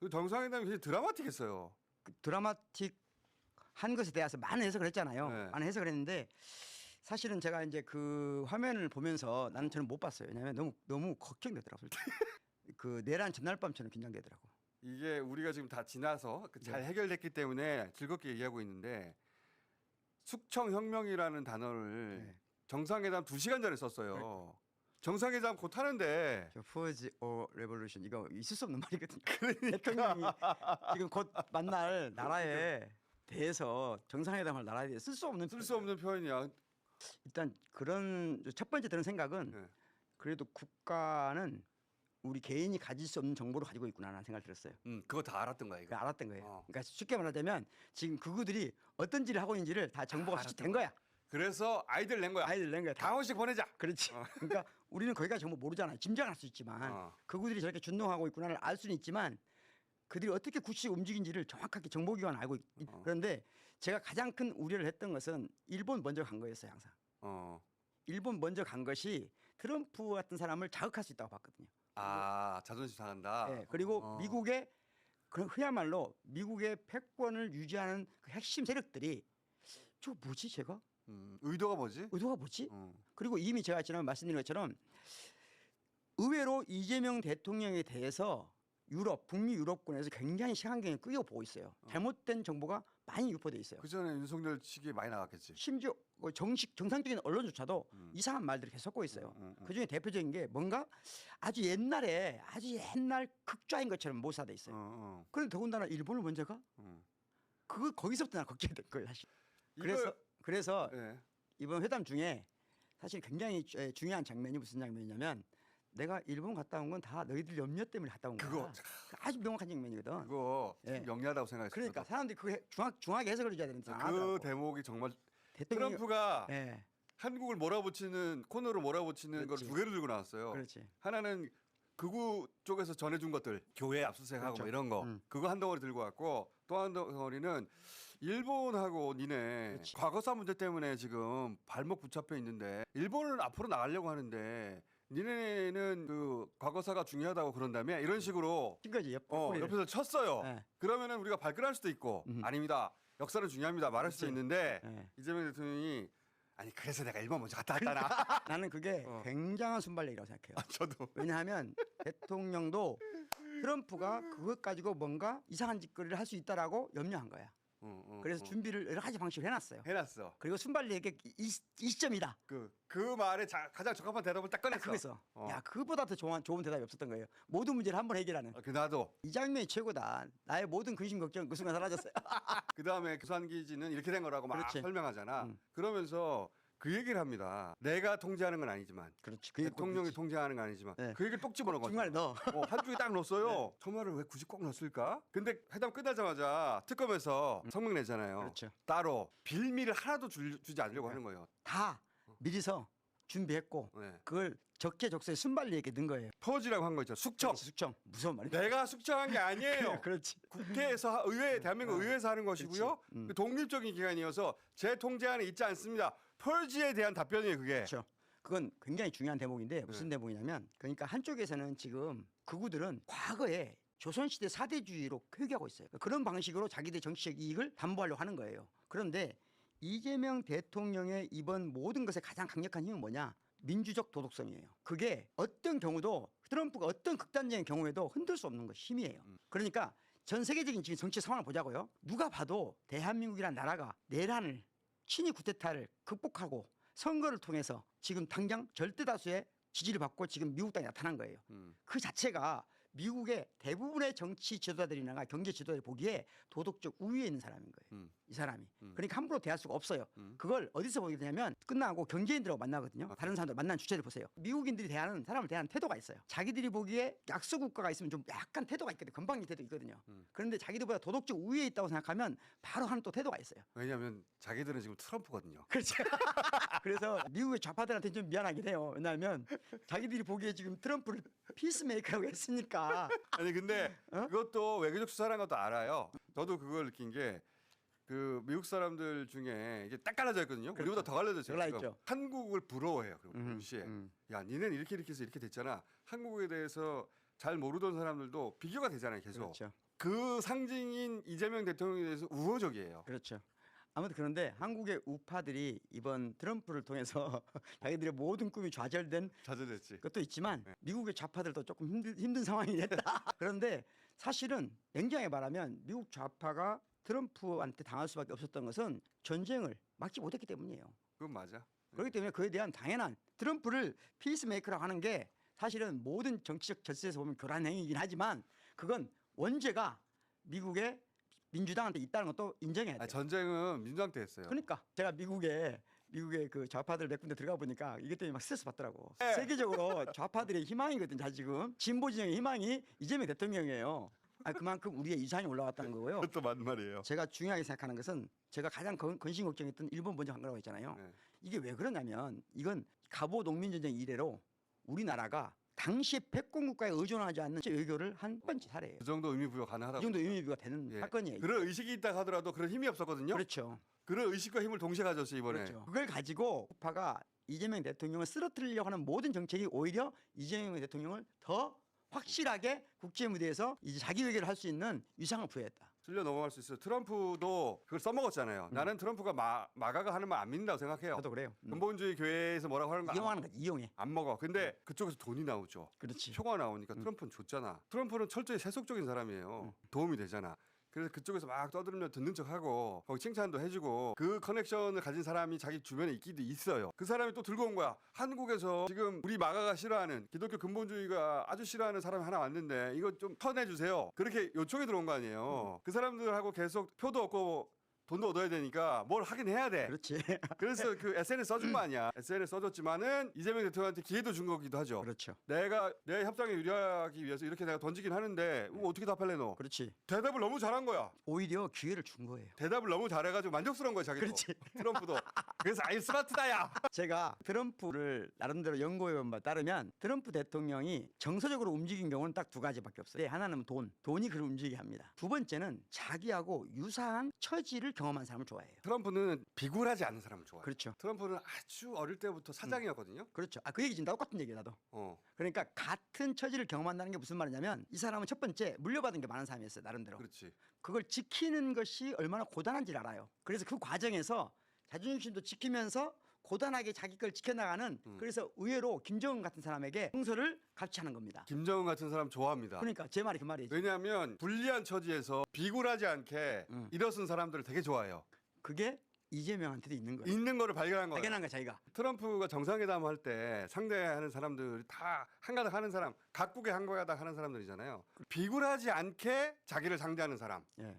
그 정상회담이 굉장히 드라마틱했어요. 그 드라마틱한 것에 대해서 많은 해석을 했잖아요. 네. 많은 해석을 했는데 사실은 제가 이제 그 화면을 보면서 나는 저는 못 봤어요. 왜냐하면 너무 걱정되더라고요. 솔직히. 그 내란 전날 밤처럼 긴장되더라고. 이게 우리가 지금 다 지나서 잘 네. 해결됐기 때문에 즐겁게 얘기하고 있는데 숙청혁명이라는 단어를 네. 정상회담 2시간 전에 썼어요. 정상회담 곧 하는데 저 Purge or Revolution 이거 있을 수 없는 말이거든요. 그러니까. 대통령이 지금 곧 만날 나라에 대해서 정상회담할 나라에 대해 쓸 수 없는 쓸 수 없는 표현이야. 일단 그런 첫 번째 드는 생각은 네. 그래도 국가는 우리 개인이 가질 수 없는 정보를 가지고 있구나라는 생각이 들었어요. 그거 다 알았던 거야 이거. 그러니까 알았던 거예요. 어. 그러니까 쉽게 말하자면 지금 그들이 어떤 짓을 하고 있는지를 다 정보가 수집된 거야. 그래서 아이들 낸 거야. 아이들 낸 거야. 다. 당원씩 보내자. 그렇지. 그러니까 우리는 거기까지 정보 모르잖아요. 짐작할 수 있지만 그들이 저렇게 준동하고 있구나를 알 수는 있지만 그들이 어떻게 구체적으로 움직인지를 정확하게 정보기관은 알고 그런데 제가 가장 큰 우려를 했던 것은 일본 먼저 간 거였어요. 항상. 일본 먼저 간 것이 트럼프 같은 사람을 자극할 수 있다고 봤거든요. 아 자존심 상한다. 네, 그리고 미국의 그야말로 미국의 패권을 유지하는 그 핵심 세력들이 저 뭐지 제가 의도가 뭐지? 의도가 뭐지? 그리고 이미 제가 지난번에 말씀드린 것처럼 의외로 이재명 대통령에 대해서 북미 유럽권에서 굉장히 시간경에 끄여 보고 있어요. 잘못된 정보가 많이 유포돼 있어요. 그 전에 윤석열 측이 많이 나갔겠지. 심지어 정상적인 언론조차도 이상한 말들을 계속 섞고 있어요. 그중에 대표적인 게 뭔가 아주 옛날 극좌인 것처럼 모사돼 있어요. 그런데 더군다나 일본을 먼저 가? 거기서부터 나 걱정이 된 거예요, 사실. 그래서 네. 이번 회담 중에 사실 굉장히 중요한 장면이 무슨 장면이냐면 내가 일본 갔다 온 건 다 너희들 염려 때문에 갔다 온 거야. 그거 아주 명확한 장면이거든. 그거 참 예. 영리하다고 생각했어요. 그러니까 사람들이 그게 중하게 해석을 해줘야 되는데 그 대목이 정말 대통령이- 트럼프가 예. 한국을 몰아붙이는 코너로 몰아붙이는 걸 그렇지. 2개를 들고 나왔어요. 그렇지. 하나는 극우 쪽에서 전해준 것들 교회 압수수색하고 그렇죠. 뭐 이런 거 그거 한 덩어리 들고 왔고 또 한 덩어리는 일본하고 니네 그렇지. 과거사 문제 때문에 지금 발목 붙잡혀 있는데 일본은 앞으로 나가려고 하는데 니네는 그 과거사가 중요하다고 그런다며 이런 식으로 친 거지. 옆에서 쳤어요. 네. 그러면은 우리가 발끈할 수도 있고 아닙니다. 역사는 중요합니다. 말할 수도 있는데 네. 이재명 대통령이 아니 그래서 내가 일본 먼저 갔다 왔다나. 나는 그게 굉장한 순발력이라고 생각해요. 저도. 왜냐하면 대통령도 트럼프가 그것 가지고 뭔가 이상한 짓거리를 할 수 있다라고 염려한 거야. 그래서 준비를 여러 가지 방식으로 해놨어요. 해놨어. 그리고 순발력의 이 시점이다. 그 말에 가장 적합한 대답을 딱 꺼냈어. 그래서 야 그보다 더 좋은 대답이 없었던 거예요. 모든 문제를 한번 해결하는. 나도. 이 장면이 최고다. 나의 모든 근심 걱정 그 순간 사라졌어요. 그 다음에 교산 기지는 이렇게 된 거라고 막 그렇지. 설명하잖아. 그러면서 그 얘기를 합니다. 내가 통제하는 건 아니지만, 그렇지. 그게 대통령이 꼭이지. 통제하는 건 아니지만, 네. 그 얘기를 똑 집어넣은 중간에 거죠. 넣어. 한 줄에 딱 넣었어요. 저 말을 왜 굳이 꼭 넣었을까? 근데 회담 끝나자마자 특검에서 성명 내잖아요. 그렇죠. 따로 빌미를 하나도 주지 않으려고 하는 거예요. 다 미리서 준비했고 네. 그걸 적재적소에 순발력있게 넣은 거예요. 퍼지라고 한 거 있죠. 숙청. 숙청 무서운 말이야. 내가 숙청한 게 아니에요. 그렇지. 국회에서 대한민국 의회에서 하는 것이고요. 독립적인 기관이어서 제 통제 안에 있지 않습니다. 펄지에 대한 답변이에요, 그게. 그렇죠. 그건 굉장히 중요한 대목인데 무슨 대목이냐면 그러니까 한쪽에서는 지금 극우들은 과거에 조선시대 사대주의로 회귀하고 있어요. 그런 방식으로 자기들의 정치적 이익을 담보하려고 하는 거예요. 그런데 이재명 대통령의 이번 모든 것의 가장 강력한 힘은 뭐냐? 민주적 도덕성이에요. 그게 어떤 경우도 트럼프가 어떤 극단적인 경우에도 흔들 수 없는 것 힘이에요. 그러니까 전 세계적인 지금 정치 상황을 보자고요. 누가 봐도 대한민국이라는 나라가 내란을 친위 쿠데타를 극복하고 선거를 통해서 지금 당장 절대 다수의 지지를 받고 지금 미국 땅에 나타난 거예요. 그 자체가 미국의 대부분의 정치 지도자들이나 경제 지도자들이 보기에 도덕적 우위에 있는 사람인 거예요. 이 사람이. 그러니까 함부로 대할 수가 없어요. 그걸 어디서 보게 되냐면 끝나고 경제인들하고 만나거든요. 다른 사람들 만나는 주체를 보세요. 미국인들이 사람을 대하는 태도가 있어요. 자기들이 보기에 약소 국가가 있으면 좀 약간 태도가 있거든요. 건방진 태도 있거든요. 그런데 자기들보다 도덕적 우위에 있다고 생각하면 바로 하는 또 태도가 있어요. 왜냐하면 자기들은 지금 트럼프거든요. 그렇죠. 그래서 미국의 좌파들한테 좀 미안하긴 해요. 왜냐하면 자기들이 보기에 지금 트럼프를 피스메이커라고 했으니까. 아니 근데 그것도 외교적 수사라는 것도 알아요. 저도 그걸 느낀 게 그 미국 사람들 중에 이게 딱 갈라져 있거든요. 우리보다 더 갈라졌어요. 갈라있죠. 지금. 한국을 부러워해요. 그리고 동시에 야 니네는 이렇게 해서 이렇게 됐잖아. 한국에 대해서 잘 모르던 사람들도 비교가 되잖아요. 계속. 그렇죠. 그 상징인 이재명 대통령에 대해서 우호적이에요. 그렇죠. 아무튼 그런데 한국의 우파들이 이번 트럼프를 통해서 자기들의 모든 꿈이 좌절된 자제됐지. 것도 있지만 네. 미국의 좌파들도 조금 힘든 상황이 됐다. 그런데 사실은 냉정하게 말하면 미국 좌파가 트럼프한테 당할 수밖에 없었던 것은 전쟁을 막지 못했기 때문이에요. 그건 맞아. 그렇기 때문에 그에 대한 당연한 트럼프를 피스메이커라고 하는 게 사실은 모든 정치적 절세에서 보면 교란 행위이긴 하지만 그건 원죄가 미국의 민주당한테 있다는 것도 인정해야 돼요. 전쟁은 민주당 때 했어요. 그러니까 제가 미국의 그 좌파들 몇 군데 들어가 보니까 이것 때문에 막 스트레스 받더라고. 네. 세계적으로 좌파들의 희망이거든. 자 지금 진보 진영의 희망이 이재명 대통령이에요. 그만큼 우리의 위상이 올라왔다는 거고요. 그것도 맞는 말이에요. 제가 중요하게 생각하는 것은 제가 가장 근심 걱정했던 일본 번영 한거라고 했잖아요. 네. 이게 왜 그러냐면 이건 갑오 농민전쟁 이래로 우리나라가 당시 패권국가에 의존하지 않는 외교를 한 번째 사례예요. 그 정도 의미 부여 이 가능하다고. 정도 의미부가 되는 예. 사건이에요. 그런 의식이 있다 하더라도 그런 힘이 없었거든요. 그렇죠. 그런 의식과 힘을 동시에 가졌어요 이번에. 그렇죠. 그걸 가지고 우파가 이재명 대통령을 쓰러뜨리려고 하는 모든 정책이 오히려 이재명 대통령을 더 확실하게 국제 무대에서 이제 자기 외교를 할 수 있는 위상을 부여했다. 쓸려 넘어갈 수 있어요. 트럼프도 그걸 써먹었잖아요. 나는 트럼프가 마가가 하는 말 안 믿는다고 생각해요. 저도 그래요. 근본주의 교회에서 뭐라고 하는 거 이용하는 거지. 이용해. 안 먹어. 근데 그쪽에서 돈이 나오죠. 그렇지. 표가 나오니까 트럼프는 줬잖아. 트럼프는 철저히 세속적인 사람이에요. 도움이 되잖아. 그래서 그쪽에서 막 떠들면 듣는 척하고 거기 칭찬도 해주고 그 커넥션을 가진 사람이 자기 주변에 있기도 있어요. 그 사람이 또 들고 온 거야. 한국에서 지금 우리 마가가 싫어하는 기독교 근본주의가 아주 싫어하는 사람이 하나 왔는데 이거 좀 터내주세요. 그렇게 요청이 들어온 거 아니에요. 그 사람들하고 계속 표도 얻고 돈도 얻어야 되니까 뭘 하긴 해야 돼. 그렇지. 그래서 그 SNS 써준 거 아니야. SNS 써줬지만은 이재명 대통령한테 기회도 준 거기도 하죠. 그렇죠. 내가 내 협상에 유리하기 위해서 이렇게 내가 던지긴 하는데 이거 어떻게 답할래 너? 그렇지. 대답을 너무 잘한 거야. 오히려 기회를 준 거예요. 대답을 너무 잘해가지고 만족스러운 거야 자기도. 그렇지. 트럼프도. 그래서 아이 스마트다야. 제가 트럼프를 나름대로 연구해본 바 따르면 트럼프 대통령이 정서적으로 움직인 경우는 딱 두 가지밖에 없어요. 네, 하나는 돈이 그를 움직이게 합니다. 두 번째는 자기하고 유사한 처지를 경험한 사람을 좋아해요. 트럼프는 비굴하지 않은 사람을 좋아해. 그렇죠. 트럼프는 아주 어릴 때부터 사장이었거든요. 그렇죠. 그 얘기 지금 똑같은 얘기야 나도. 그러니까 같은 처지를 경험한다는 게 무슨 말이냐면 이 사람은 첫 번째 물려받은 게 많은 사람이었어요. 나름대로. 그렇지. 그걸 지키는 것이 얼마나 고단한지를 알아요. 그래서 그 과정에서 자존심도 지키면서 고단하게 자기 걸 지켜나가는 그래서 의외로 김정은 같은 사람에게 용서를 같이 하는 겁니다. 김정은 같은 사람 좋아합니다. 그러니까 제 말이 그 말이지. 왜냐하면 불리한 처지에서 비굴하지 않게 일어선 사람들을 되게 좋아해요. 그게 이재명한테도 있는 거예요. 있는 거를 발견한 거예요. 발견한 거야 자기가. 트럼프가 정상회담 할 때 상대하는 사람들이 다 한가닥 하는 사람, 각국의 한가닥 하는 사람들이잖아요. 비굴하지 않게 자기를 상대하는 사람. 예.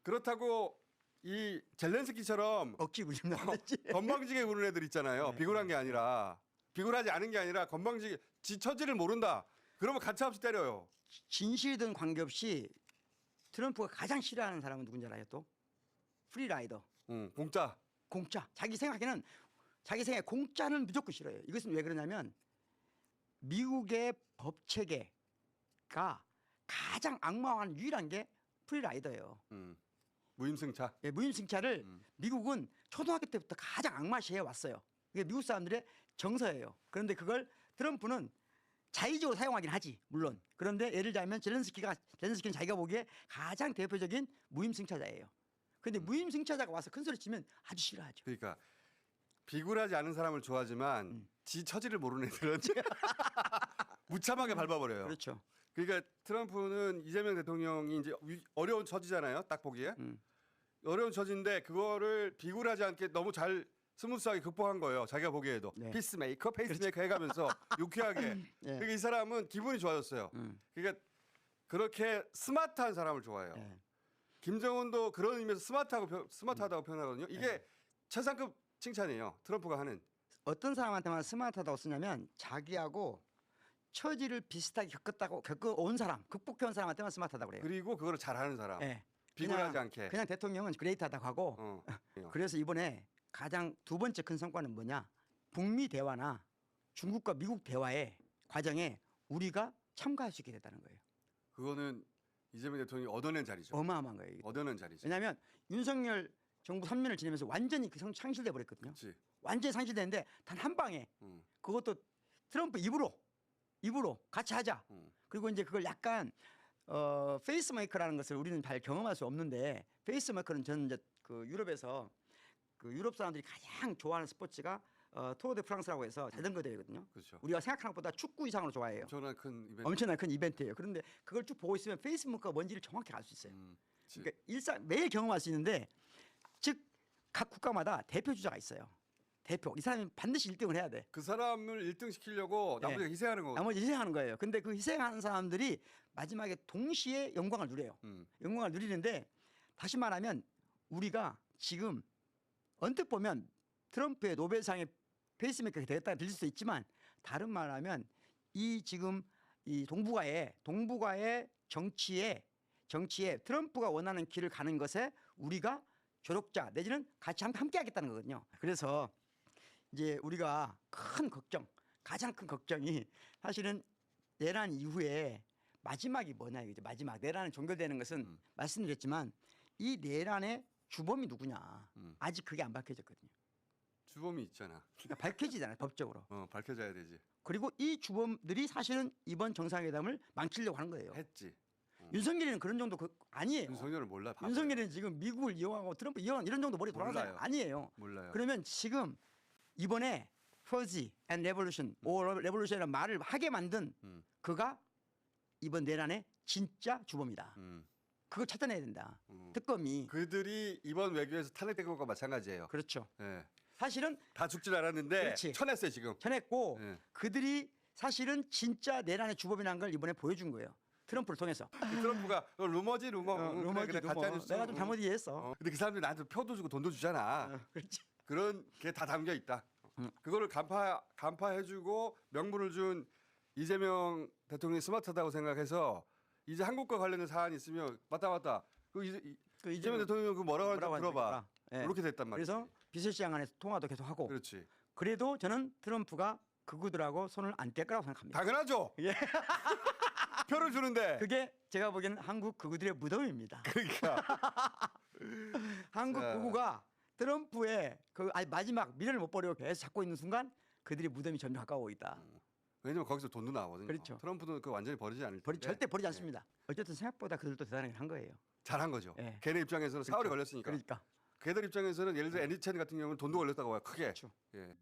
그렇다고 이 젤렌스키처럼 억지 부림당했지. 건방지게 구는 애들 있잖아요. 네. 비굴한 게 아니라 비굴하지 않은 게 아니라 건방지게 지 처지를 모른다. 그러면 가차없이 때려요. 진실이든 관계없이 트럼프가 가장 싫어하는 사람은 누군지 알아요 또? 프리라이더. 공짜. 공짜. 자기 생각에 공짜는 무조건 싫어요. 이것은 왜 그러냐면 미국의 법 체계가 가장 악마화한 유일한 게 프리라이더예요. 무임승차. 예, 무임승차를 미국은 초등학교 때부터 가장 악마시해 왔어요. 이게 미국 사람들의 정서예요. 그런데 그걸 트럼프는 자의적으로 사용하긴 하지 물론. 그런데 예를 들자면 젤렌스키는 자기가 보기에 가장 대표적인 무임승차자예요. 근데 무임승차자가 와서 큰 소리 치면 아주 싫어하죠. 그러니까 비굴하지 않은 사람을 좋아하지만 지 처지를 모르는 애들은 무참하게 밟아버려요. 그렇죠. 그러니까 트럼프는 이재명 대통령이 이제 어려운 처지잖아요. 딱 보기에 어려운 처지인데 그거를 비굴하지 않게 너무 잘 스무스하게 극복한 거예요. 자기가 보기에도 네. 피스메이커, 페이스메이커 해가면서 유쾌하게. 네. 그러니까 이 사람은 기분이 좋아졌어요. 그러니까 그렇게 스마트한 사람을 좋아해요. 네. 김정은도 그런 의미에서 스마트하다고 표현하거든요. 이게 최상급 칭찬이에요. 트럼프가 하는. 어떤 사람한테만 스마트하다고 쓰냐면 자기하고 처지를 비슷하게 겪어온 사람, 극복해온 사람한테만 스마트하다고 그래요. 그리고 그거를 잘하는 사람. 예. 비굴하지 않게. 그냥 대통령은 그레이트하다고 하고 그래서 이번에 가장 두 번째 큰 성과는 뭐냐? 북미 대화나 중국과 미국 대화의 과정에 우리가 참가할 수 있게 됐다는 거예요. 그거는 이재명 대통령이 얻어낸 자리죠. 어마어마한 거예요. 이게. 얻어낸 자리죠. 왜냐하면 윤석열 정부 3년을 지내면서 완전히 상실돼 버렸거든요. 그렇지. 완전히 상실됐는데 단 한 방에 그것도 트럼프 입으로 같이 하자. 그리고 이제 그걸 약간 페이스메이커라는 것을 우리는 잘 경험할 수 없는데 페이스메이커는 저는 이제 그 유럽에서 그 유럽 사람들이 가장 좋아하는 스포츠가 투어 데 프랑스라고 해서 자전거 대회거든요. 그렇죠. 우리가 생각하는 것보다 축구 이상으로 좋아해요. 엄청난 큰 이벤트. 엄청난 큰 이벤트예요. 그런데 그걸 쭉 보고 있으면 페이스메이커가 뭔지를 정확히 알 수 있어요. 그치. 그러니까 일상 매일 경험할 수 있는데 즉 각 국가마다 대표 주자가 있어요. 대표. 이 사람이 반드시 1등을 해야 돼. 그 사람을 1등 시키려고 네. 나머지가 희생하는 거거든요. 나머지 희생하는 거예요. 근데 그 희생하는 사람들이 마지막에 동시에 영광을 누려요. 영광을 누리는데 다시 말하면 우리가 지금 언뜻 보면 트럼프의 노벨상의 페이스메이커가 되겠다 들릴 수도 있지만 다른 말하면 이 지금 이 동북아의 정치에 트럼프가 원하는 길을 가는 것에 우리가 조력자 내지는 같이 함께 하겠다는 거거든요. 그래서 이제 우리가 가장 큰 걱정이 사실은 내란 이후에 마지막이 뭐냐 이거죠. 마지막 내란이 종결되는 것은 말씀드렸지만 이 내란의 주범이 누구냐 아직 그게 안 밝혀졌거든요. 주범이 있잖아. 그러니까 밝혀지잖아요 법적으로. 밝혀져야 되지. 그리고 이 주범들이 사실은 이번 정상회담을 망치려고 하는 거예요. 했지. 윤석열이는 그런 정도 아니에요. 윤석열을 몰라. 바보야. 윤석열이는 지금 미국을 이용하고 트럼프 이용하는 이런 정도 머리 돌아가는 사람 몰라요. 아니에요. 몰라요. 그러면 지금 이번에 Fuzzy and Revolution, Revolution이라는 말을 하게 만든 그가 이번 내란의 진짜 주범이다. 그걸 찾아내야 된다. 특검이. 그들이 이번 외교에서 탄핵된 것과 마찬가지예요. 그렇죠. 예. 사실은 다 죽질 않았는데 그렇지. 쳐냈어요 지금. 쳐냈고 예. 그들이 사실은 진짜 내란의 주범이라는 걸 이번에 보여준 거예요. 트럼프를 통해서. 트럼프가 루머지 루머. 루머지, 그래, 루머. 가짜 뉴스. 내가 좀 잘못 이해했어. 근데 그 사람들이 나한테 표도 주고 돈도 주잖아. 그렇지. 그런 게 다 담겨 있다. 그거를 간파해주고 명분을 준 이재명 대통령이 스마트하다고 생각해서 이제 한국과 관련된 사안이 있으면 맞다. 그 이재명 대통령 그 뭐라고 하는지 들어봐. 예. 이렇게 됐단 말이지. 그래서 비서실장 안에서 통화도 계속 하고. 그렇지. 그래도 저는 트럼프가 그구들하고 손을 안 뗄 거라고 생각합니다. 당연하죠. 예. 표를 주는데. 그게 제가 보기에는 한국 극우들의 무덤입니다. 그러니까. 한국 자. 극우가 트럼프의 마지막 미련을 못 버리고 계속 잡고 있는 순간 그들의 무덤이 점점 가까워 있다. 왜냐면 거기서 돈도 나오거든요. 그렇죠. 트럼프는 그 완전히 버리지 않을 텐데. 절대 버리지 않습니다. 어쨌든 생각보다 그들도 대단하게 한 거예요. 잘한 거죠. 예. 걔네 입장에서는 사흘이 걸렸으니까. 그러니까. 걔들 입장에서는 예를 들어 애니첸 같은 경우는 돈도 걸렸다고 봐요. 크게. 그렇죠. 예.